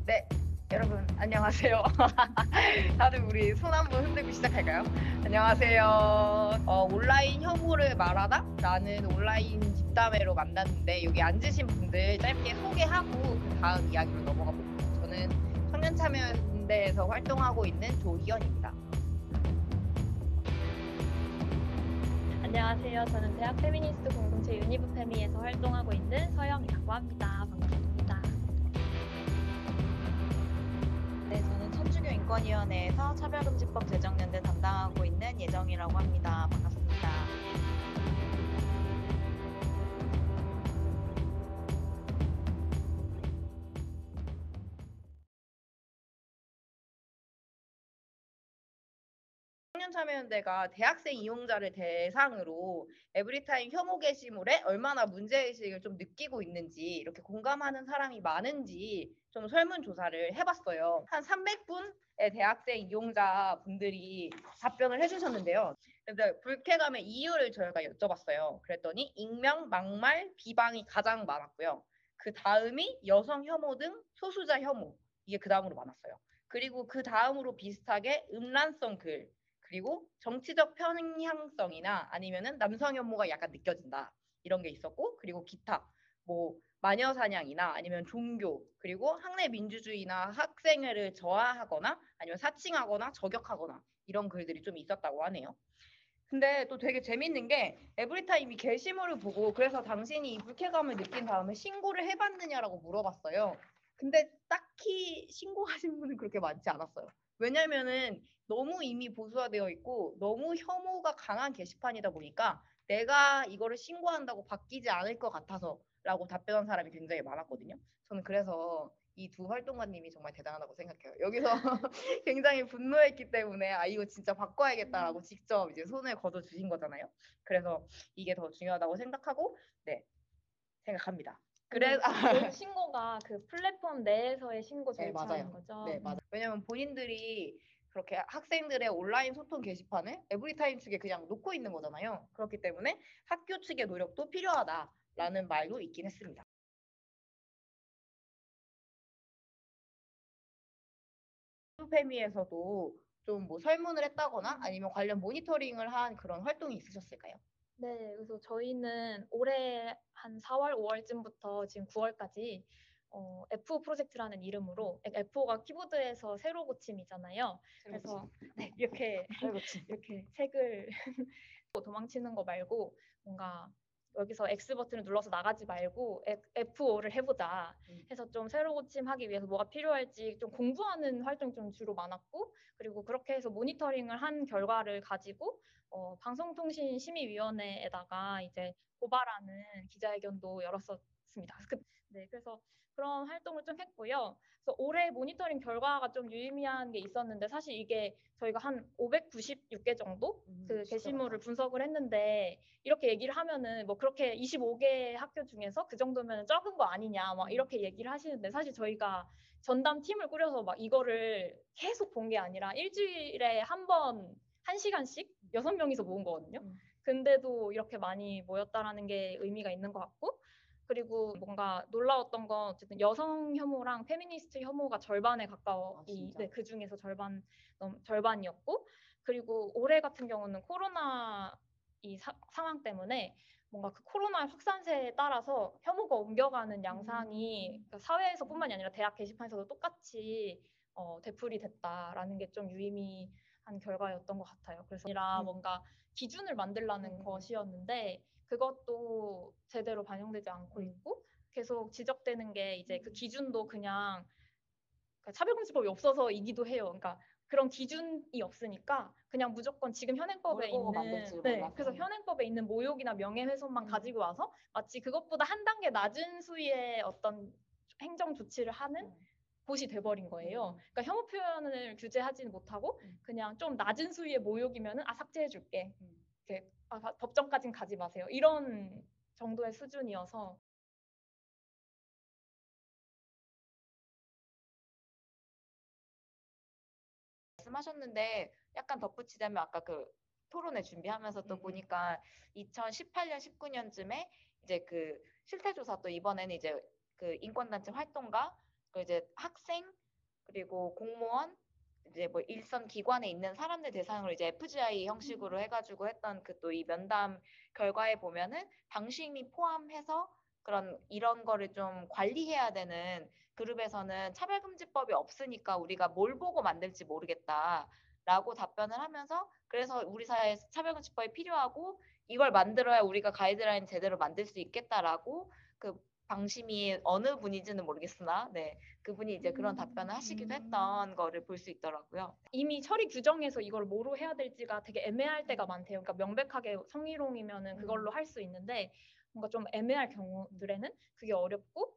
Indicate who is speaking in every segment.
Speaker 1: 네, 여러분 안녕하세요. 다들 우리 손 한번 흔들고 시작할까요? 안녕하세요. 온라인 혐오를 말하다? 라는 온라인 뒷담회로 만났는데 여기 앉으신 분들 짧게 소개하고 그 다음 이야기로 넘어가 볼게요. 저는 청년참여연대에서 활동하고 있는 조희연입니다.
Speaker 2: 안녕하세요. 저는 대학 페미니스트 공동체 유니브페미에서 활동하고 있는 서영이라고 합니다. 반갑습니다.
Speaker 3: 네, 저는 천주교인권위원회에서 차별금지법 제정연대 담당하고 있는 예정이라고 합니다. 반갑습니다.
Speaker 1: 청년참여연대가 대학생 이용자를 대상으로 에브리타임 혐오 게시물에 얼마나 문제의식을 좀 느끼고 있는지, 이렇게 공감하는 사람이 많은지 좀 설문조사를 해봤어요. 한 300분의 대학생 이용자 분들이 답변을 해주셨는데요. 근데 불쾌감의 이유를 저희가 여쭤봤어요. 그랬더니 익명, 막말, 비방이 가장 많았고요. 그 다음이 여성 혐오 등 소수자 혐오, 이게 그 다음으로 많았어요. 그리고 그 다음으로 비슷하게 음란성 글, 그리고 정치적 편향성이나 아니면은 남성 혐오가 약간 느껴진다, 이런 게 있었고, 그리고 기타 뭐 마녀 사냥이나 아니면 종교, 그리고 학내 민주주의나 학생회를 저하하거나 아니면 사칭하거나 저격하거나 이런 글들이 좀 있었다고 하네요. 근데 또 되게 재밌는 게 에브리타임이 게시물을 보고 그래서 당신이 이 불쾌감을 느낀 다음에 신고를 해봤느냐라고 물어봤어요. 근데 딱히 신고하신 분은 그렇게 많지 않았어요. 왜냐면은 너무 이미 보수화되어 있고 너무 혐오가 강한 게시판이다 보니까 내가 이거를 신고한다고 바뀌지 않을 것 같아서라고 답변한 사람이 굉장히 많았거든요. 저는 그래서 이 두 활동가님이 정말 대단하다고 생각해요. 여기서 굉장히 분노했기 때문에 아 이거 진짜 바꿔야겠다라고 직접 이제 손을 거둬 주신 거잖아요. 그래서 이게 더 중요하다고 생각하고 네 생각합니다. 그래
Speaker 2: 모든 신고가 그 플랫폼 내에서의 신고
Speaker 1: 네,
Speaker 2: 절차인
Speaker 1: 맞아요.
Speaker 2: 거죠.
Speaker 1: 네, 맞아요. 왜냐면 본인들이 그렇게 학생들의 온라인 소통 게시판을 에브리타임 측에 그냥 놓고 있는 거잖아요. 그렇기 때문에 학교 측의 노력도 필요하다라는 말도 있긴 했습니다. 페미에서도 좀 뭐 설문을 했다거나 아니면 관련 모니터링을 한 그런 활동이 있으셨을까요?
Speaker 2: 네, 그래서 저희는 올해 한 4월, 5월쯤부터 지금 9월까지 F5 프로젝트라는 이름으로 F5가 키보드에서 세로 고침이잖아요. 그래서 네, 이렇게 이렇게 색을 도망치는 거 말고 뭔가 여기서 X 버튼을 눌러서 나가지 말고 F5를 해보자 해서 좀 새로 고침하기 위해서 뭐가 필요할지 좀 공부하는 활동이 좀 주로 많았고, 그리고 그렇게 해서 모니터링을 한 결과를 가지고 방송통신심의위원회에다가 이제 고발하는 기자회견도 열었었습니다. 네, 그래서 그런 활동을 좀 했고요. 그래서 올해 모니터링 결과가 좀 유의미한 게 있었는데, 사실 이게 저희가 한 596개 정도 그 게시물을 분석을 했는데, 이렇게 얘기를 하면은 뭐 그렇게 25개 학교 중에서 그 정도면 적은 거 아니냐 막 이렇게 얘기를 하시는데, 사실 저희가 전담 팀을 꾸려서 막 이거를 계속 본 게 아니라 일주일에 한 번 1시간씩 6명이서 모은 거거든요. 근데도 이렇게 많이 모였다라는 게 의미가 있는 것 같고, 그리고 뭔가 놀라웠던 건 어쨌든 여성 혐오랑 페미니스트 혐오가 절반에 가까워, 네, 그 중에서 절반이었고, 그리고 올해 같은 경우는 코로나 이 상황 때문에 뭔가 그 코로나 확산세에 따라서 혐오가 옮겨가는 양상이 그러니까 사회에서뿐만이 아니라 대학 게시판에서도 똑같이 되풀이 됐다라는 게 좀 유의미한 결과였던 것 같아요. 그래서 아니라 뭔가 기준을 만들라는 것이었는데 그것도 제대로 반영되지 않고 있고, 계속 지적되는 게 이제 그 기준도 그냥 차별금지법이 없어서이기도 해요. 그러니까 그런 기준이 없으니까 그냥 무조건 지금 현행법에 있는, 네, 그래서 현행법에 있는 모욕이나 명예훼손만 가지고 와서 마치 그것보다 한 단계 낮은 수위의 어떤 행정 조치를 하는 곳이 돼버린 거예요. 그러니까 혐오 표현을 규제하지는 못하고 그냥 좀 낮은 수위의 모욕이면은 삭제해줄게. 이렇게 법정까지는 가지 마세요. 이런 정도의 수준이어서.
Speaker 3: 말씀하셨는데 약간 덧붙이자면 아까 그 토론회 준비하면서 또 보니까 2018년, 19년쯤에 이제 그 실태조사 또 이번에는 이제 그 인권단체 활동가 그 이제 학생 그리고 공무원 이제 뭐 일선 기관에 있는 사람들 대상으로 이제 FGI 형식으로 해가지고 했던 그 또 이 면담 결과에 보면은 방심이 포함해서 그런 이런 거를 좀 관리해야 되는 그룹에서는 차별금지법이 없으니까 우리가 뭘 보고 만들지 모르겠다라고 답변을 하면서 그래서 우리 사회에 차별금지법이 필요하고 이걸 만들어야 우리가 가이드라인 제대로 만들 수 있겠다라고 그 방심이 어느 분인지는 모르겠으나 네 그분이 이제 그런 답변을 하시기도 했던 거를 볼 수 있더라고요.
Speaker 2: 이미 처리 규정에서 이걸 뭐로 해야 될지가 되게 애매할 때가 많대요. 그러니까 명백하게 성희롱이면은 그걸로 할 수 있는데 뭔가 좀 애매할 경우들에는 그게 어렵고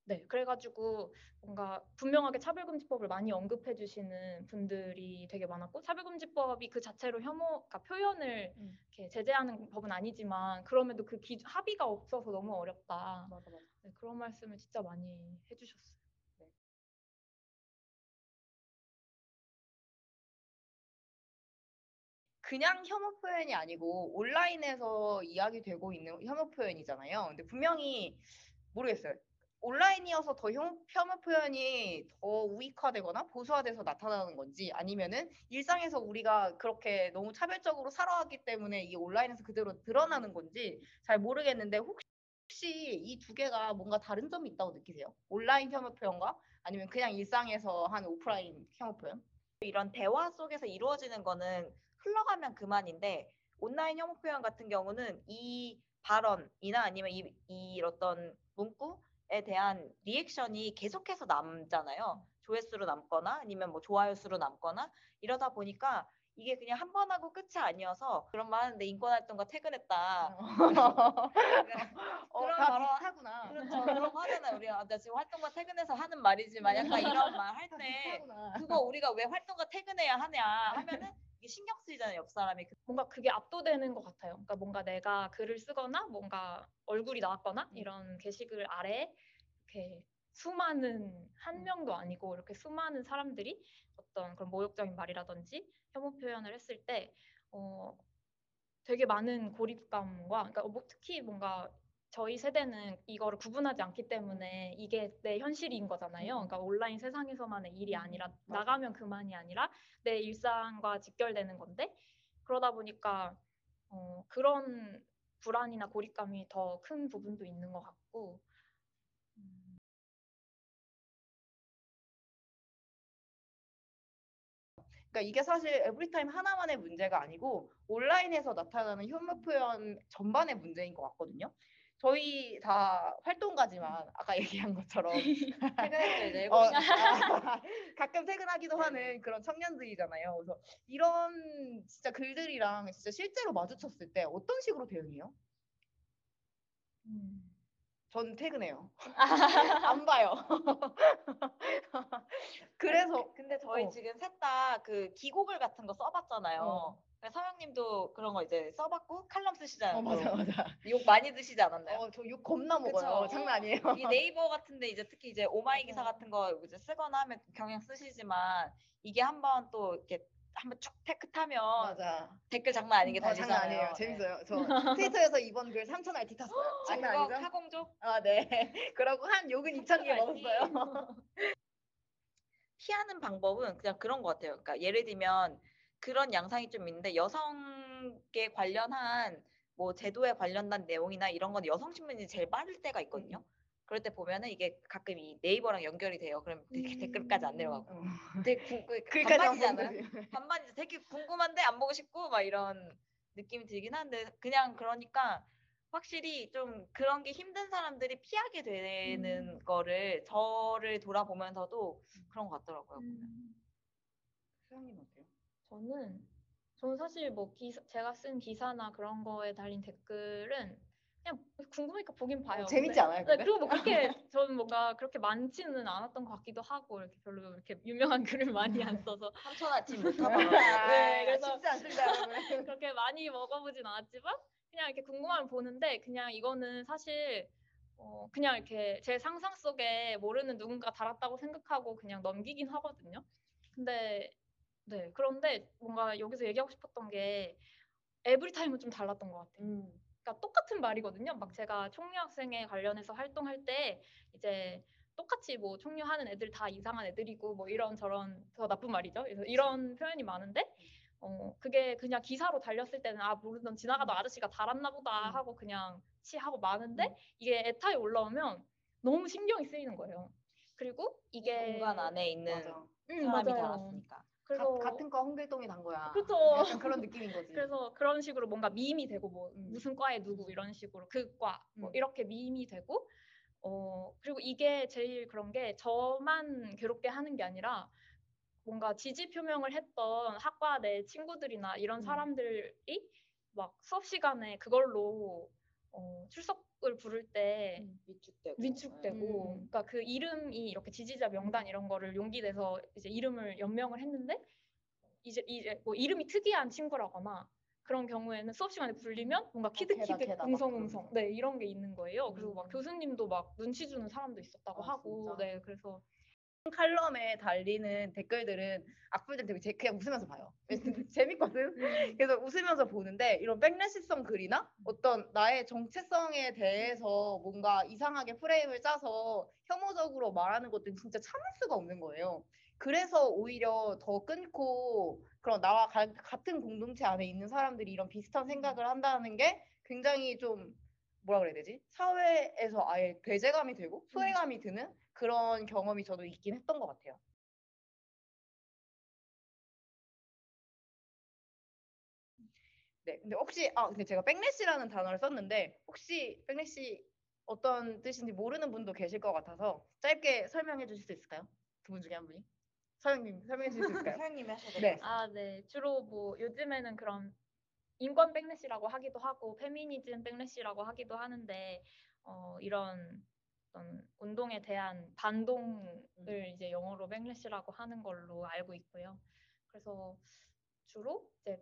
Speaker 2: 네, 그래가지고 뭔가 분명하게 차별금지법을 많이 언급해 주시는 분들이 되게 많았고 차별금지법이 그 자체로 그러니까 표현을 이렇게 제재하는 법은 아니지만 그럼에도 그 합의가 없어서 너무 어렵다.
Speaker 1: 맞아.
Speaker 2: 네, 그런 말씀을 진짜 많이 해주셨어요.
Speaker 1: 그냥 혐오 표현이 아니고 온라인에서 이야기되고 있는 혐오 표현이잖아요. 근데 분명히 모르겠어요. 온라인이어서 더 혐오 표현이 더 우익화되거나 보수화돼서 나타나는 건지 아니면은 일상에서 우리가 그렇게 너무 차별적으로 살아왔기 때문에 이 온라인에서 그대로 드러나는 건지 잘 모르겠는데 혹시 이 두 개가 뭔가 다른 점이 있다고 느끼세요? 온라인 혐오 표현과 아니면 그냥 일상에서 하는 오프라인 혐오 표현?
Speaker 3: 이런 대화 속에서 이루어지는 거는 흘러가면 그만인데 온라인 혐오 표현 같은 경우는 이 발언이나 아니면 이 어떤 문구에 대한 리액션이 계속해서 남잖아요. 조회수로 남거나 아니면 뭐 좋아요 수로 남거나 이러다 보니까 이게 그냥 한 번 하고 끝이 아니어서 그런 말 하는데 인권활동가 퇴근했다. 그런
Speaker 1: 다
Speaker 3: 발언
Speaker 1: 비슷하구나.
Speaker 3: 그렇죠. 그런 거 하잖아요. 우리가 나 지금 활동가 퇴근해서 하는 말이지만 약간 이런 말 할 때
Speaker 1: 비슷하구나.
Speaker 3: 그거 우리가 왜 활동가 퇴근해야 하냐 하면은 이게 신경 쓰이잖아요. 옆 사람이.
Speaker 2: 뭔가 그게 압도되는 것 같아요. 그러니까 뭔가 내가 글을 쓰거나 뭔가 얼굴이 나왔거나 이런 게시글 아래 이렇게 수많은 한 명도 아니고 이렇게 수많은 사람들이 어떤 그런 모욕적인 말이라든지 혐오 표현을 했을 때 되게 많은 고립감과 그러니까 뭐 특히 뭔가 저희 세대는 이거를 구분하지 않기 때문에 이게 내 현실인 거잖아요. 그러니까 온라인 세상에서만의 일이 아니라
Speaker 1: 맞아.
Speaker 2: 나가면 그만이 아니라 내 일상과 직결되는 건데 그러다 보니까 그런 불안이나 고립감이 더 큰 부분도 있는 것 같고
Speaker 1: 그러니까 이게 사실 에브리타임 하나만의 문제가 아니고 온라인에서 나타나는 혐오 표현 전반의 문제인 것 같거든요. 저희 다 활동가지만 아까 얘기한 것처럼
Speaker 3: 퇴근했죠 이제
Speaker 1: 가끔 퇴근하기도 하는 그런 청년들이잖아요. 그래서 이런 진짜 글들이랑 진짜 실제로 마주쳤을 때 어떤 식으로 대응해요? 전 퇴근해요. 안 봐요. 그래서
Speaker 3: 근데 저희 지금 셋 다 그 기고글 같은 거 써봤잖아요. 서영님도 그런 거 이제 써봤고 칼럼 쓰시잖아요.
Speaker 1: 맞아.
Speaker 3: 욕 많이 드시지 않았나요?
Speaker 1: 저 욕 겁나 먹어요.
Speaker 3: 그쵸?
Speaker 1: 장난 아니에요.
Speaker 3: 이 네이버 같은데 이제 특히 이제 오마이 기사
Speaker 1: 맞아요.
Speaker 3: 같은 거 이제 쓰거나 하면 경향 쓰시지만 이게 한번 또 이렇게 한번 쭉 테크 타면
Speaker 1: 맞아.
Speaker 3: 댓글 장난 아니게 달리잖아요.
Speaker 1: 장난 아니에요. 재밌어요. 저 트위터에서 이번 글 3,000 RT 탔어요. 장난
Speaker 3: 그거
Speaker 1: 아니죠?
Speaker 3: 카공족
Speaker 1: 아, 네. 그러고 한 욕은 2,000개 먹었어요.
Speaker 3: 피하는 방법은 그냥 그런 것 같아요. 그러니까 예를 들면 그런 양상이 좀 있는데 여성에 관련한 뭐 제도에 관련된 내용이나 이런 건 여성 신문이 제일 빠를 때가 있거든요. 그럴 때 보면은 이게 가끔 이 네이버랑 연결이 돼요. 그럼 댓글까지 안 내려가고. 되게
Speaker 1: 글까지 안
Speaker 3: 반반이잖아요.
Speaker 1: 보는데.
Speaker 3: 반반이죠. 되게 궁금한데 안 보고 싶고 막 이런 느낌이 들긴 한데 그냥 그러니까 확실히 좀 그런 게 힘든 사람들이 피하게 되는 거를 저를 돌아보면서도 그런 것 같더라고요.
Speaker 1: 수영님 어때요?
Speaker 2: 저는 사실 뭐 제가 쓴 기사나 그런 거에 달린 댓글은 그냥 궁금하니까 보긴 봐요.
Speaker 1: 재밌지 않아요, 근데?
Speaker 2: 그리고 뭐 그렇게 저는 뭔가 그렇게 많지는 않았던 것 같기도 하고 이렇게 별로 이렇게 유명한 글을 많이 안 써서
Speaker 3: 삼촌 아침 못 하더라고요.
Speaker 2: 네, 그래서
Speaker 1: 쉽지 않습니다, 여러분.
Speaker 2: 그렇게 많이 먹어보진 않았지만 그냥 이렇게 궁금하면 보는데 그냥 이거는 사실 그냥 이렇게 제 상상 속에 모르는 누군가 달았다고 생각하고 그냥 넘기긴 하거든요. 근데 그런데 뭔가 여기서 얘기하고 싶었던 게 에브리타임은 좀 달랐던 것 같아요. 그러니까 똑같은 말이거든요. 막 제가 총류학생회 관련해서 활동할 때 이제 똑같이 뭐 총류하는 애들 다 이상한 애들이고 뭐 이런 저런 더 나쁜 말이죠. 그래서 이런 표현이 많은데 그게 그냥 기사로 달렸을 때는 아 모르던 지나가던 아저씨가 달았나 보다 하고 그냥 치하고 마는데 이게 에타에 올라오면 너무 신경이 쓰이는 거예요. 그리고
Speaker 3: 이
Speaker 2: 이게
Speaker 3: 공간 안에 있는
Speaker 1: 맞아.
Speaker 3: 사람이
Speaker 2: 맞아요.
Speaker 3: 달았으니까.
Speaker 2: 그래서
Speaker 1: 같은 과 홍길동이 단 거야.
Speaker 2: 그렇죠.
Speaker 1: 약간 그런 느낌인 거지.
Speaker 2: 그래서 그런 식으로 뭔가 밈이 되고 뭐 무슨 과에 누구 이런 식으로 그 과 뭐 이렇게 밈이 되고 그리고 이게 제일 그런 게 저만 괴롭게 하는 게 아니라 뭔가 지지 표명을 했던 학과 내 친구들이나 이런 사람들이 막 수업 시간에 그걸로 출석을 부를 때 위축되고 그러니까 그 이름이 이렇게 지지자 명단 이런 거를 용기 내서 이제 이름을 연명을 했는데 이제 뭐 이름이 특이한 친구라거나 그런 경우에는 수업 시간에 불리면 뭔가 키득키득
Speaker 1: 걔다,
Speaker 2: 웅성웅성 네 이런 게 있는 거예요. 그리고 막 교수님도 막 눈치 주는 사람도 있었다고 하고
Speaker 1: 진짜?
Speaker 2: 네 그래서
Speaker 1: 칼럼에 달리는 댓글들은 악플들 되게 그냥 웃으면서 봐요. 재밌거든. 그래서 웃으면서 보는데 이런 백래시성 글이나 어떤 나의 정체성에 대해서 뭔가 이상하게 프레임을 짜서 혐오적으로 말하는 것들은 진짜 참을 수가 없는 거예요. 그래서 오히려 더 끊고 그런 나와 같은 공동체 안에 있는 사람들이 이런 비슷한 생각을 한다는 게 굉장히 좀 뭐라 그래야 되지? 사회에서 아예 배제감이 들고 소외감이 드는 그런 경험이 저도 있긴 했던 것 같아요. 네, 근데 혹시 근데 제가 백래시라는 단어를 썼는데 혹시 백래시 어떤 뜻인지 모르는 분도 계실 것 같아서 짧게 설명해 주실 수 있을까요? 두 분 중에 한 분이? 서영님 설명해 주실 수 있을까요?
Speaker 3: 서영님이 하셔야 될 것
Speaker 1: 네.
Speaker 3: 같습니다.
Speaker 2: 아, 네. 주로 뭐 요즘에는 그런 인권 백래시라고 하기도 하고 페미니즘 백래시라고 하기도 하는데 이런 어떤 운동에 대한 반동을 이제 영어로 백래시라고 하는 걸로 알고 있고요. 그래서 주로 이제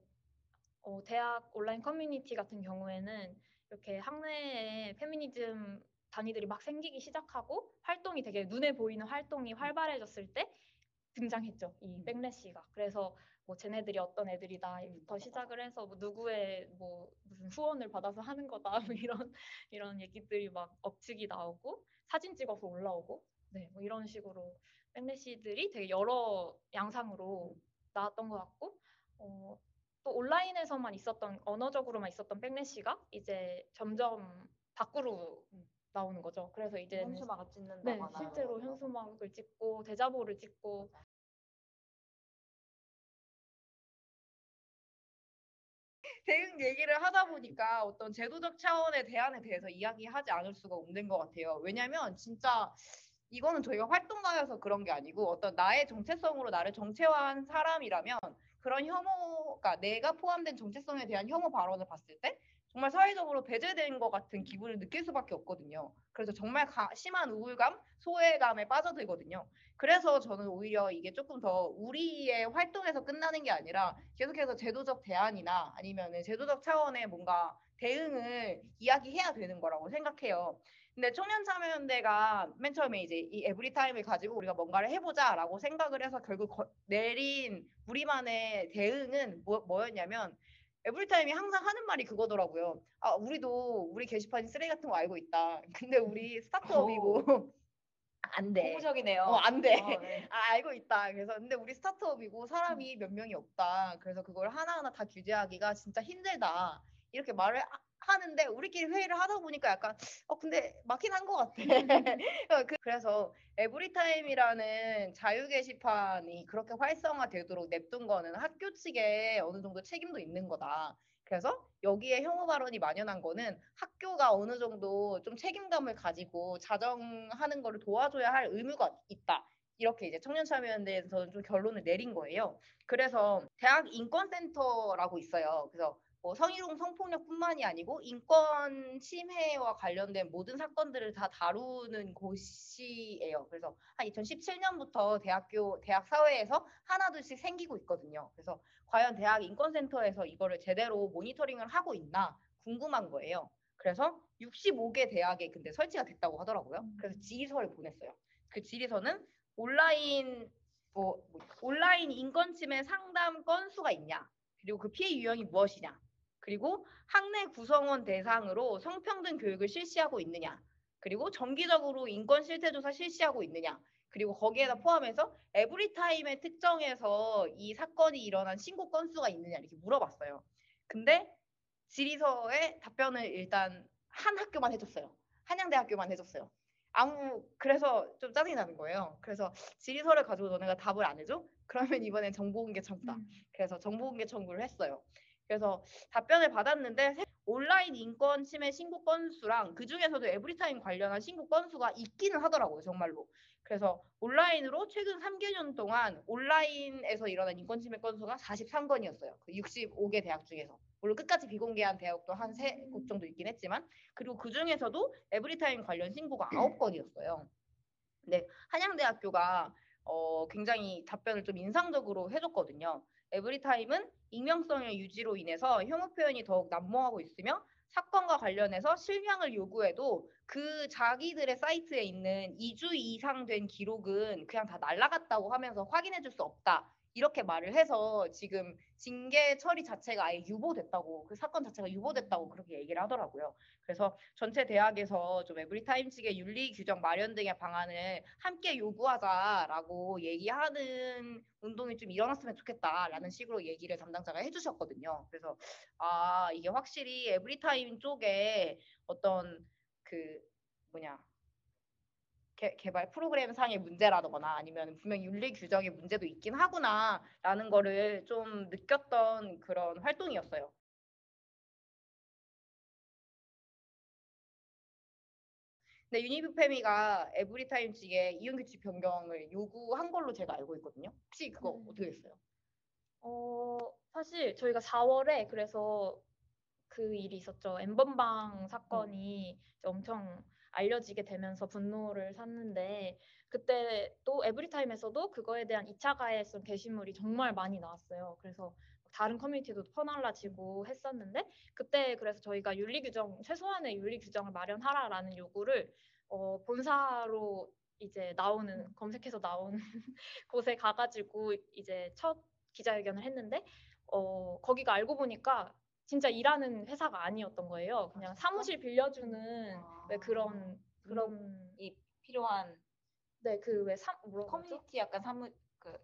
Speaker 2: 대학 온라인 커뮤니티 같은 경우에는 이렇게 학내에 페미니즘 단위들이 막 생기기 시작하고 활동이 되게 눈에 보이는 활동이 활발해졌을 때 등장했죠. 이 백래시가. 그래서 뭐 쟤네들이 어떤 애들이다부터 시작을 해서 뭐 누구의 뭐 무슨 후원을 받아서 하는 거다 뭐 이런 얘기들이 막 억측이 나오고 사진 찍어서 올라오고 네, 뭐 이런 식으로 백래시들이 되게 여러 양상으로 나왔던 것 같고 또 온라인에서만 있었던 언어적으로만 있었던 백래시가 이제 점점 밖으로 나오는 거죠. 그래서 이제
Speaker 3: 현수막을
Speaker 2: 네,
Speaker 3: 찍는다거나
Speaker 2: 실제로 현수막을 찍고 대자보를 찍고
Speaker 1: 대응 얘기를 하다 보니까 어떤 제도적 차원의 대안에 대해서 이야기하지 않을 수가 없는 것 같아요. 왜냐면 진짜 이거는 저희가 활동가여서 그런 게 아니고 어떤 나의 정체성으로 나를 정체화한 사람이라면 그런 혐오가 내가 포함된 정체성에 대한 혐오 발언을 봤을 때 정말 사회적으로 배제된 것 같은 기분을 느낄 수밖에 없거든요. 그래서 정말 심한 우울감, 소외감에 빠져들거든요. 그래서 저는 오히려 이게 조금 더 우리의 활동에서 끝나는 게 아니라 계속해서 제도적 대안이나 아니면 제도적 차원의 뭔가 대응을 이야기해야 되는 거라고 생각해요. 근데 청년참여연대가 맨 처음에 이제 이 에브리타임을 가지고 우리가 뭔가를 해보자라고 생각을 해서 결국 내린 우리만의 대응은 뭐였냐면 에브리타임이 항상 하는 말이 그거더라고요. 우리도 우리 게시판이 쓰레기 같은 거 알고 있다. 근데 우리 스타트업이고 안 돼.
Speaker 3: 고무적이네요.
Speaker 1: 안 돼.
Speaker 3: 네.
Speaker 1: 알고 있다. 그래서 근데 우리 스타트업이고 사람이 몇 명이 없다. 그래서 그걸 하나하나 다 규제하기가 진짜 힘들다. 이렇게 말을 하는데 우리끼리 회의를 하다 보니까 약간 근데 맞긴 한 것 같아. 그래서 에브리타임이라는 자유 게시판이 그렇게 활성화되도록 냅둔 거는 학교 측에 어느 정도 책임도 있는 거다. 그래서 여기에 혐오 발언이 만연한 거는 학교가 어느 정도 좀 책임감을 가지고 자정하는 거를 도와줘야 할 의무가 있다. 이렇게 이제 청년참여연대에서는 좀 결론을 내린 거예요. 그래서 대학 인권센터라고 있어요. 그래서 뭐 성희롱 성폭력뿐만이 아니고 인권 침해와 관련된 모든 사건들을 다 다루는 곳이에요. 그래서 한 2017년부터 대학 사회에서 하나둘씩 생기고 있거든요. 그래서 과연 대학 인권센터에서 이거를 제대로 모니터링을 하고 있나 궁금한 거예요. 그래서 65개 대학에 근데 설치가 됐다고 하더라고요. 그래서 질의서를 보냈어요. 그 질의서는 온라인 인권 침해 상담 건수가 있냐, 그리고 그 피해 유형이 무엇이냐, 그리고 학내 구성원 대상으로 성평등 교육을 실시하고 있느냐, 그리고 정기적으로 인권 실태 조사 실시하고 있느냐, 그리고 거기에다 포함해서 에브리타임의 특정에서 이 사건이 일어난 신고 건수가 있느냐 이렇게 물어봤어요. 근데 질의서에 답변을 일단 한 학교만 해줬어요. 한양대학교만 해줬어요. 그래서 좀 짜증이 나는 거예요. 그래서 질의서를 가지고 너네가 답을 안 해줘? 그러면 이번엔 정보공개 청구다. 그래서 정보공개 청구를 했어요. 그래서 답변을 받았는데 온라인 인권 침해 신고 건수랑 그 중에서도 에브리타임 관련한 신고 건수가 있기는 하더라고요, 정말로. 그래서 온라인으로 최근 3개년 동안 온라인에서 일어난 인권 침해 건수가 43건이었어요. 그 65개 대학 중에서. 물론 끝까지 비공개한 대학도 한 3곳 정도 있긴 했지만, 그리고 그 중에서도 에브리타임 관련 신고가 9건이었어요. 근데 한양대학교가 굉장히 답변을 좀 인상적으로 해줬거든요. 에브리타임은 익명성의 유지로 인해서 혐오 표현이 더욱 난무하고 있으며 사건과 관련해서 실명을 요구해도 그 자기들의 사이트에 있는 2주 이상 된 기록은 그냥 다 날라갔다고 하면서 확인해 줄 수 없다. 이렇게 말을 해서 지금 징계 처리 자체가 아예 유보됐다고, 그 사건 자체가 유보됐다고 그렇게 얘기를 하더라고요. 그래서 전체 대학에서 좀 에브리타임 측의 윤리 규정 마련 등의 방안을 함께 요구하자라고 얘기하는 운동이 좀 일어났으면 좋겠다라는 식으로 얘기를 담당자가 해주셨거든요. 그래서 이게 확실히 에브리타임 쪽에 어떤 그 뭐냐 개발 프로그램 상의 문제라거나 아니면 분명 윤리 규정의 문제도 있긴 하구나라는 거를 좀 느꼈던 그런 활동이었어요. 근데 유니브페미가 에브리타임 측에 이용규칙 변경을 요구한 걸로 제가 알고 있거든요. 혹시 그거 어떻게 됐어요?
Speaker 2: 사실 저희가 4월에 그래서 그 일이 있었죠. 엠번방 사건이 엄청 알려지게 되면서 분노를 샀는데, 그때 또 에브리타임에서도 그거에 대한 2차 가해성 게시물이 정말 많이 나왔어요. 그래서 다른 커뮤니티도 퍼날라지고 했었는데, 그때 그래서 저희가 윤리 규정, 최소한의 윤리 규정을 마련하라라는 요구를 본사로 이제 나오는 검색해서 나온 곳에 가가지고 이제 첫 기자회견을 했는데, 거기가 알고 보니까 진짜 일하는 회사가 아니었던 거예요. 그냥 사무실 빌려주는 왜 그런
Speaker 3: 이 필요한
Speaker 2: 네, 그 왜 뭐라고 하죠?
Speaker 3: 커뮤니티 약간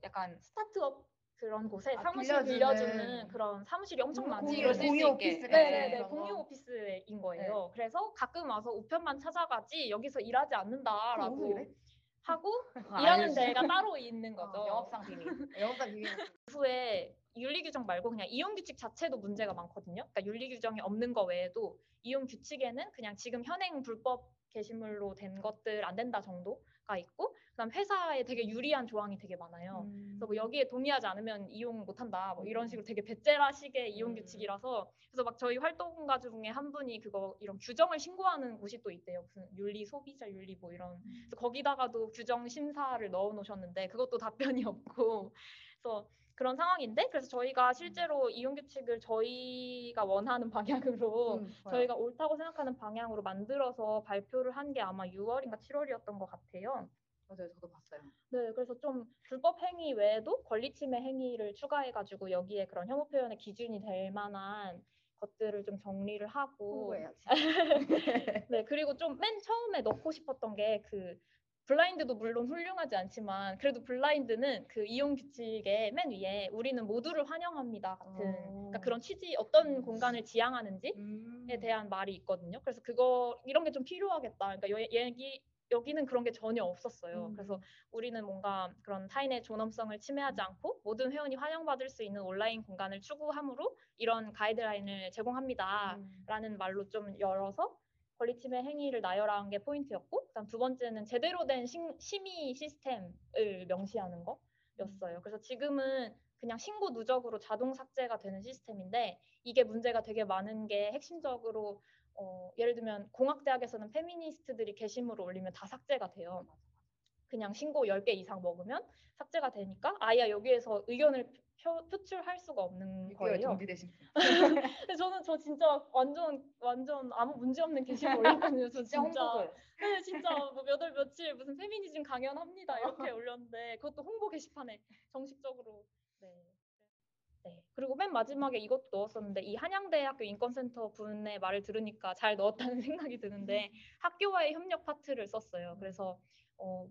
Speaker 3: 약간
Speaker 2: 스타트업 그런 곳에 사무실
Speaker 1: 빌려주는
Speaker 2: 빌려주는 그런 사무실이 엄청 많이
Speaker 3: 공유 오피스
Speaker 2: 네네네, 공유 오피스인 거예요. 그래서 가끔 와서 우편만 찾아가지 여기서 일하지 않는다라고 하고 일하는 데가 따로 있는 거죠.
Speaker 3: 영업상 비밀.
Speaker 1: 영업상 비밀.
Speaker 2: 이후에 윤리 규정 말고 그냥 이용 규칙 자체도 문제가 많거든요. 그러니까 윤리 규정이 없는 거 외에도 이용 규칙에는 그냥 지금 현행 불법 게시물로 된 것들 안 된다 정도가 있고, 그다음 회사에 되게 유리한 조항이 되게 많아요. 그래서 뭐 여기에 동의하지 않으면 이용 못한다, 뭐 이런 식으로 되게 배째라식의 이용 규칙이라서, 그래서 막 저희 활동가 중에 한 분이 그거 이런 규정을 신고하는 곳이 또 있대요. 무슨 윤리 소비자 윤리 뭐 이런. 그래서 거기다가도 규정 심사를 넣어 놓으셨는데 그것도 답변이 없고, 그래서 그런 상황인데, 그래서 저희가 실제로 이용 규칙을 저희가 원하는 방향으로 저희가 옳다고 생각하는 방향으로 만들어서 발표를 한 게 아마 6월인가 7월이었던 것 같아요.
Speaker 1: 맞아요, 저도 봤어요.
Speaker 2: 네, 그래서 좀 불법 행위 외에도 권리 침해 행위를 추가해가지고 여기에 그런 혐오 표현의 기준이 될 만한 것들을 좀 정리를 하고 네, 그리고 좀 맨 처음에 넣고 싶었던 게 그 블라인드도 물론 훌륭하지 않지만 그래도 블라인드는 그 이용 규칙의 맨 위에 우리는 모두를 환영합니다 같은 그러니까 그런 취지, 어떤 공간을 지향하는지에 대한 말이 있거든요. 그래서 그거 이런 게 좀 필요하겠다. 그러니까 여기는 그런 게 전혀 없었어요. 그래서 우리는 뭔가 그런 타인의 존엄성을 침해하지 않고 모든 회원이 환영받을 수 있는 온라인 공간을 추구함으로 이런 가이드라인을 제공합니다라는 말로 좀 열어서 권리 침해 행위를 나열한 게 포인트였고, 그다음 두 번째는 제대로 된 심의 시스템을 명시하는 거였어요. 그래서 지금은 그냥 신고 누적으로 자동 삭제가 되는 시스템인데, 이게 문제가 되게 많은 게 핵심적으로 예를 들면 공학대학에서는 페미니스트들이 게시물을 올리면 다 삭제가 돼요. 그냥 신고 10개 이상 먹으면 삭제가 되니까 아예 여기에서 의견을 표출할 수가 없는 거예요.
Speaker 1: 정지되신.
Speaker 2: 근데 저 진짜 완전 아무 문제 없는 게시물 올렸거든요. 저 진짜
Speaker 3: 홍보글.
Speaker 2: 네, 진짜 뭐 몇 월 며칠 무슨 페미니즘 강연합니다 이렇게 올렸는데 그것도 홍보 게시판에 정식적으로. 네. 네. 그리고 맨 마지막에 이것도 넣었었는데 이 한양대학교 인권센터 분의 말을 들으니까 잘 넣었다는 생각이 드는데 학교와의 협력 파트를 썼어요. 그래서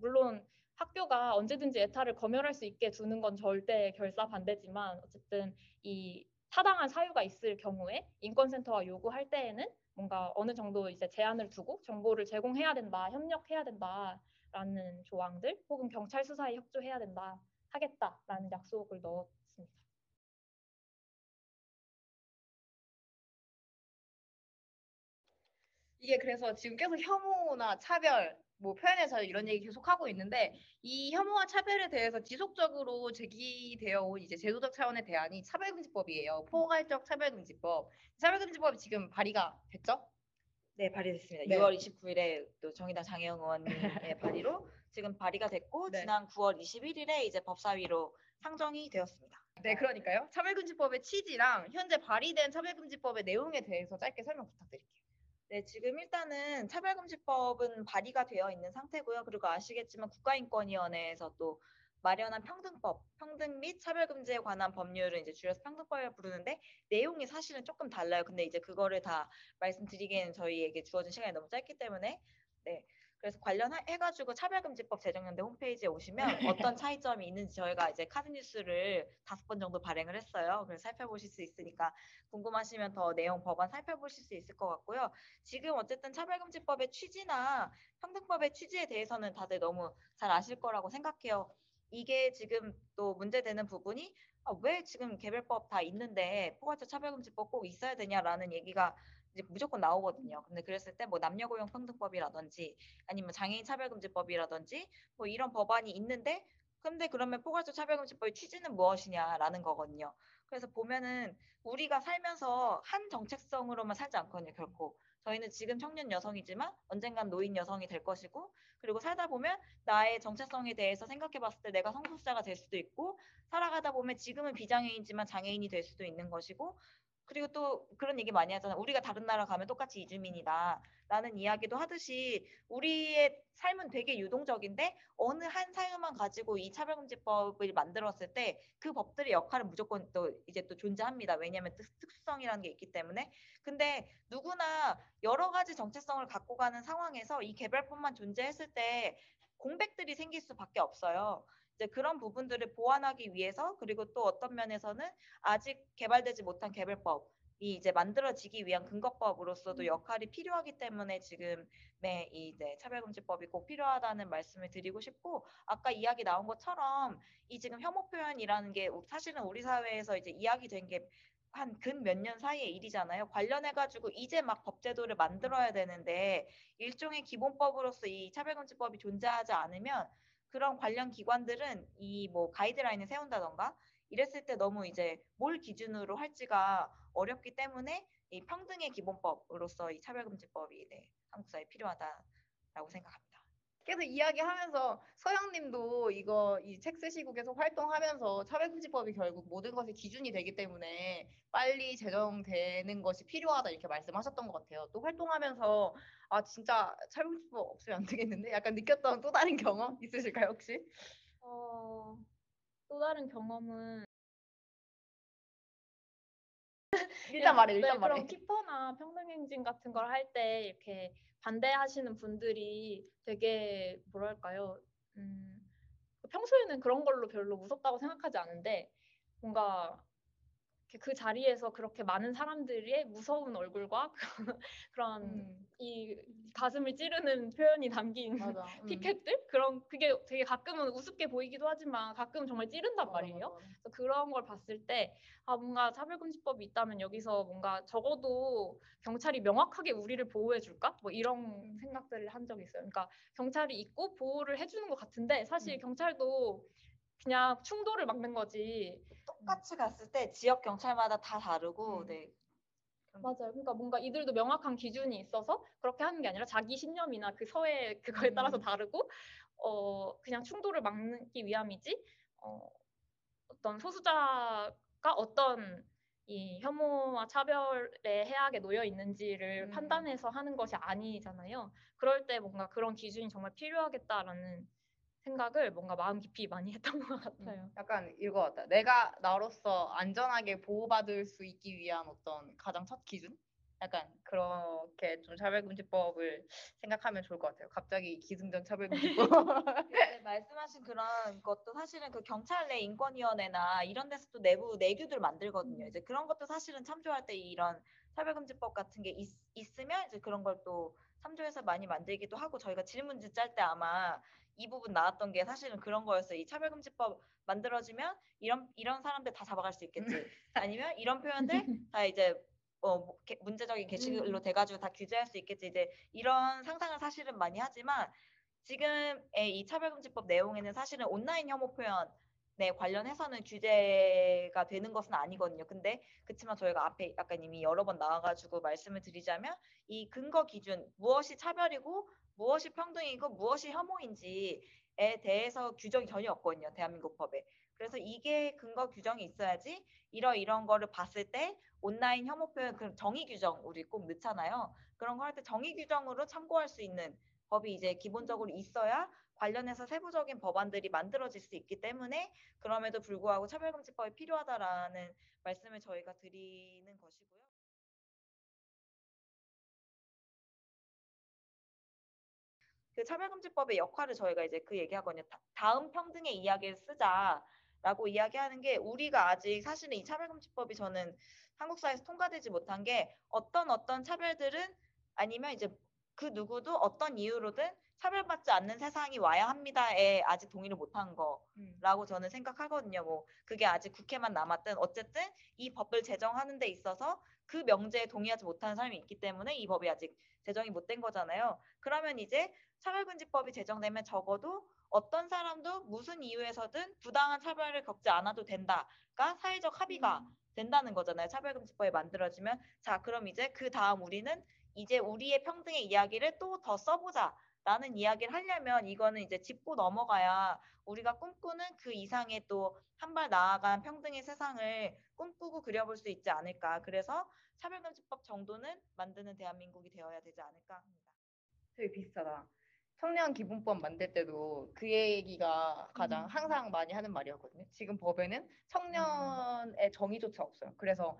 Speaker 2: 물론 학교가 언제든지 애타를 검열할 수 있게 두는 건 절대 결사 반대지만 어쨌든 이 타당한 사유가 있을 경우에 인권센터와 요구할 때에는 뭔가 어느 정도 이제 제한을 두고 정보를 제공해야 된다, 협력해야 된다라는 조항들 혹은 경찰 수사에 협조해야 된다 하겠다라는 약속을 넣었습니다.
Speaker 1: 이게 그래서 지금 계속 혐오나 차별, 뭐 표현의 자유 이런 얘기 계속 하고 있는데 이 혐오와 차별에 대해서 지속적으로 제기되어 온 이제 제도적 차원의 대안이 차별금지법이에요. 포괄적 차별금지법. 차별금지법이 지금 발의가 됐죠?
Speaker 3: 네, 발의됐습니다.
Speaker 1: 네.
Speaker 3: 6월 29일에 또 정의당 장혜영 의원님의 발의로 지금 발의가 됐고
Speaker 1: 네.
Speaker 3: 지난 9월 21일에 이제 법사위로 상정이 되었습니다.
Speaker 1: 네, 그러니까요. 차별금지법의 취지랑 현재 발의된 차별금지법의 내용에 대해서 짧게 설명 부탁드릴게요.
Speaker 3: 네, 지금 일단은 차별금지법은 발의가 되어 있는 상태고요. 그리고 아시겠지만 국가인권위원회에서 또 마련한 평등법, 평등 및 차별금지에 관한 법률을 이제 줄여서 평등법이라고 부르는데 내용이 사실은 조금 달라요. 근데 이제 그거를 다 말씀드리기에는 저희에게 주어진 시간이 너무 짧기 때문에 네. 그래서 관련해가지고 차별금지법 제정연대 홈페이지에 오시면 어떤 차이점이 있는지 저희가 이제 카드뉴스를 5번 정도 발행을 했어요. 그래서 살펴보실 수 있으니까 궁금하시면 더 내용 법안 살펴보실 수 있을 것 같고요. 지금 어쨌든 차별금지법의 취지나 평등법의 취지에 대해서는 다들 너무 잘 아실 거라고 생각해요. 이게 지금 또 문제되는 부분이 왜 지금 개별법 다 있는데 포괄적 차별금지법 꼭 있어야 되냐라는 얘기가 이제 무조건 나오거든요. 근데 그랬을 때 뭐 남녀고용평등법이라든지 아니면 장애인 차별금지법이라든지 뭐 이런 법안이 있는데 근데 그러면 포괄적 차별금지법의 취지는 무엇이냐라는 거거든요. 그래서 보면은 우리가 살면서 한 정체성으로만 살지 않거든요, 결코. 저희는 지금 청년 여성이지만 언젠간 노인 여성이 될 것이고, 그리고 살다 보면 나의 정체성에 대해서 생각해 봤을 때 내가 성소수자가 될 수도 있고, 살아가다 보면 지금은 비장애인이지만 장애인이 될 수도 있는 것이고, 그리고 또 그런 얘기 많이 하잖아. 우리가 다른 나라 가면 똑같이 이주민이다. 라는 이야기도 하듯이 우리의 삶은 되게 유동적인데 어느 한 사유만 가지고 이 차별금지법을 만들었을 때 그 법들의 역할은 무조건 또 이제 또 존재합니다. 왜냐하면 특수성이라는 게 있기 때문에. 근데 누구나 여러 가지 정체성을 갖고 가는 상황에서 이 개별법만 존재했을 때 공백들이 생길 수밖에 없어요. 이제 그런 부분들을 보완하기 위해서 그리고 또 어떤 면에서는 아직 개발되지 못한 개별법이 이제 만들어지기 위한 근거법으로서도 역할이 필요하기 때문에 지금 네, 이제 차별금지법이 꼭 필요하다는 말씀을 드리고 싶고 아까 이야기 나온 것처럼 이 지금 혐오 표현이라는 게 사실은 우리 사회에서 이제 이야기된 게 한 근 몇 년 사이의 일이잖아요. 관련해가지고 이제 막 법제도를 만들어야 되는데 일종의 기본법으로서 이 차별금지법이 존재하지 않으면 그런 관련 기관들은 이 뭐 가이드라인을 세운다던가 이랬을 때 너무 이제 뭘 기준으로 할지가 어렵기 때문에 이 평등의 기본법으로서 이 차별금지법이 네, 한국 사회에 필요하다라고 생각합니다.
Speaker 1: 계속 이야기하면서 서영님도 이거 이 책 쓰시고 계속 활동하면서 차별금지법이 결국 모든 것의 기준이 되기 때문에 빨리 제정되는 것이 필요하다 이렇게 말씀하셨던 것 같아요. 또 활동하면서 아 진짜 차별금지법 없으면 안 되겠는데 약간 느꼈던 또 다른 경험 있으실까요 혹시?
Speaker 2: 또 다른 경험은
Speaker 1: 일단 말해
Speaker 2: 네,
Speaker 1: 일단 말해.
Speaker 2: 그런 키퍼나 평등행진 같은 걸 할 때 이렇게 반대하시는 분들이 되게 뭐랄까요? 평소에는 그런 걸로 별로 무섭다고 생각하지 않은데 뭔가 그 자리에서 그렇게 많은 사람들의 무서운 얼굴과 그런 이 가슴을 찌르는 표현이 담긴
Speaker 1: 맞아.
Speaker 2: 피켓들 그게 되게 가끔은 우습게 보이기도 하지만 가끔 정말 찌른단 말이에요. 그래서 그런 걸 봤을 때 뭔가 차별금지법이 있다면 여기서 뭔가 적어도 경찰이 명확하게 우리를 보호해 줄까? 뭐 이런 생각들을 한 적이 있어요. 그러니까 경찰이 있고 보호를 해주는 것 같은데 사실 경찰도 그냥 충돌을 막는 거지.
Speaker 3: 똑같이 갔을 때 지역 경찰마다 다 다르고 네.
Speaker 2: 맞아요. 그러니까 뭔가 이들도 명확한 기준이 있어서 그렇게 하는 게 아니라 자기 신념이나 그 서해 그거에 따라서 다르고 그냥 충돌을 막기 위함이지 어떤 소수자가 어떤 이 혐오와 차별의 해악에 놓여 있는지를 판단해서 하는 것이 아니잖아요. 그럴 때 뭔가 그런 기준이 정말 필요하겠다라는 생각을 뭔가 마음 깊이 많이 했던 것 같아요.
Speaker 1: 약간 이거 같다. 내가 나로서 안전하게 보호받을 수 있기 위한 어떤 가장 첫 기준? 약간 그렇게 좀 차별금지법을 생각하면 좋을 것 같아요. 갑자기 기승전 차별금지법.
Speaker 3: 이제 말씀하신 그런 것도 사실은 그 경찰 내 인권위원회나 이런 데서도 내부 내규들 만들거든요. 이제 그런 것도 사실은 참조할 때 이런 차별금지법 같은 게 있으면 이제 그런 걸 또 참조해서 많이 만들기도 하고 저희가 질문지 짤 때 아마 이 부분 나왔던 게 사실은 그런 거였어요. 이 차별금지법 만들어지면 이런 사람들 다 잡아갈 수 있겠지. 아니면 이런 표현들 다 이제 문제적인 게시글로 돼가지고 다 규제할 수 있겠지. 이제 이런 상상을 사실은 많이 하지만 지금의 이 차별금지법 내용에는 사실은 온라인 혐오 표현에 관련해서는 규제가 되는 것은 아니거든요. 근데 그렇지만 저희가 앞에 약간 이미 여러 번 나와가지고 말씀을 드리자면 이 근거 기준 무엇이 차별이고 무엇이 평등이고 무엇이 혐오인지에 대해서 규정이 전혀 없거든요. 대한민국 법에. 그래서 이게 근거 규정이 있어야지 이런 거를 봤을 때 온라인 혐오 표현 그 정의 규정 우리 꼭 넣잖아요. 그런 거 할 때 정의 규정으로 참고할 수 있는 법이 이제 기본적으로 있어야 관련해서 세부적인 법안들이 만들어질 수 있기 때문에 그럼에도 불구하고 차별금지법이 필요하다라는 말씀을 저희가 드리는 것이고요. 그 차별금지법의 역할을 저희가 이제 그 얘기하거든요. 다음 평등의 이야기를 쓰자라고 이야기하는 게 우리가 아직 사실은 이 차별금지법이 저는 한국 사회에서 통과되지 못한 게 어떤 차별들은 아니면 이제 그 누구도 어떤 이유로든 차별받지 않는 세상이 와야 합니다에 아직 동의를 못한 거라고 저는 생각하거든요. 뭐 그게 아직 국회만 남았든 어쨌든 이 법을 제정하는 데 있어서 그 명제에 동의하지 못하는 사람이 있기 때문에 이 법이 아직 제정이 못 된 거잖아요. 그러면 이제 차별금지법이 제정되면 적어도 어떤 사람도 무슨 이유에서든 부당한 차별을 겪지 않아도 된다가 사회적 합의가 된다는 거잖아요. 차별금지법이 만들어지면 자 그럼 이제 그 다음 우리는 이제 우리의 평등의 이야기를 또 더 써보자라는 이야기를 하려면 이거는 이제 짚고 넘어가야 우리가 꿈꾸는 그 이상의 또 한 발 나아간 평등의 세상을 꿈꾸고 그려볼 수 있지 않을까. 그래서 차별금지법 정도는 만드는 대한민국이 되어야 되지 않을까 합니다.
Speaker 1: 되게 비슷하다. 청년 기본법 만들 때도 그 얘기가 가장 항상 많이 하는 말이었거든요. 지금 법에는 청년의 정의조차 없어요. 그래서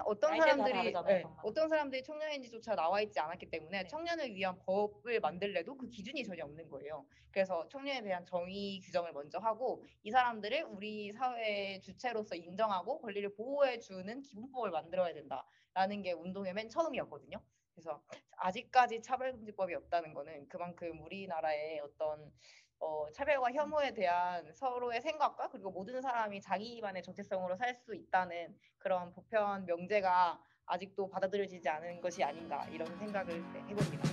Speaker 1: 어떤
Speaker 3: 나이대 다
Speaker 1: 사람들이
Speaker 3: 다르잖아요, 정말.
Speaker 1: 어떤 사람들이 청년인지조차 나와 있지 않았기 때문에
Speaker 3: 네.
Speaker 1: 청년을 위한 법을 만들래도 그 기준이 전혀 없는 거예요. 그래서 청년에 대한 정의 규정을 먼저 하고 이 사람들을 우리 사회의 주체로서 인정하고 권리를 보호해 주는 기본법을 만들어야 된다라는 게 운동의 맨 처음이었거든요. 그래서 아직까지 차별금지법이 없다는 거는 그만큼 우리나라의 어떤 차별과 혐오에 대한 서로의 생각과 그리고 모든 사람이 자기만의 정체성으로 살 수 있다는 그런 보편 명제가 아직도 받아들여지지 않은 것이 아닌가 이런 생각을 해봅니다.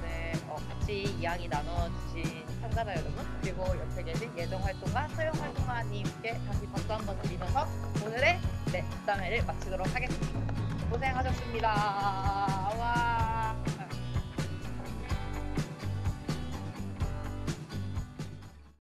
Speaker 1: 네, 같이 이야기 나눠주신 참가자 여러분 그리고 옆에 계신 예정활동가, 소영활동가님께 다시 박수 한번 드리면서 오늘의 뒷담회를 마치도록 하겠습니다. 고생하셨습니다.